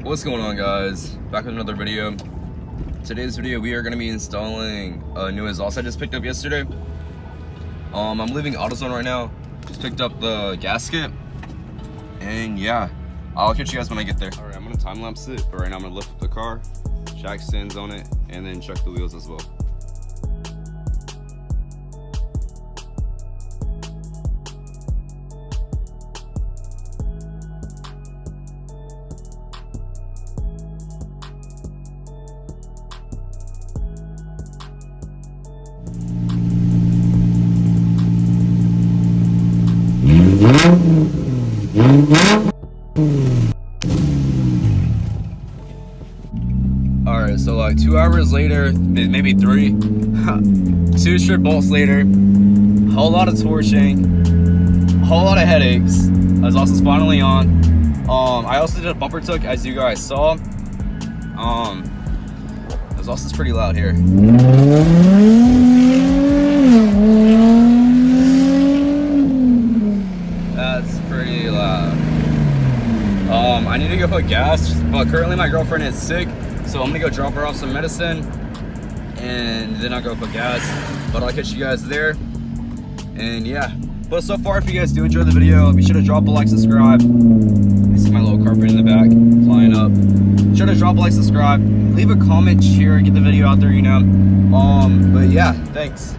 What's going on, guys? Back with another video. Today's video we are going to be installing a new exhaust I just picked up yesterday. I'm leaving AutoZone right now. Just picked up the gasket, and yeah, I'll catch you guys when I get there. All right, I'm going to time lapse it, but right now I'm going to lift up the car, jack stands on it, and then check the wheels as well. Alright, so like 2 hours later, maybe 3, 2 strip bolts later, whole lot of torching, whole lot of headaches. Exhaust is finally on. I also did a bumper tuck, as you guys saw. Exhaust is pretty loud here. That's pretty loud. I need to go put gas, but currently my girlfriend is sick, so I'm gonna go drop her off some medicine, and then I'll go put gas. But I'll catch you guys there, and yeah. But so far, if you guys do enjoy the video, be sure to drop a like, subscribe. I see my little carpet in the back flying up. Be sure to drop a like, subscribe, leave a comment, share, get the video out there, you know. But yeah, thanks.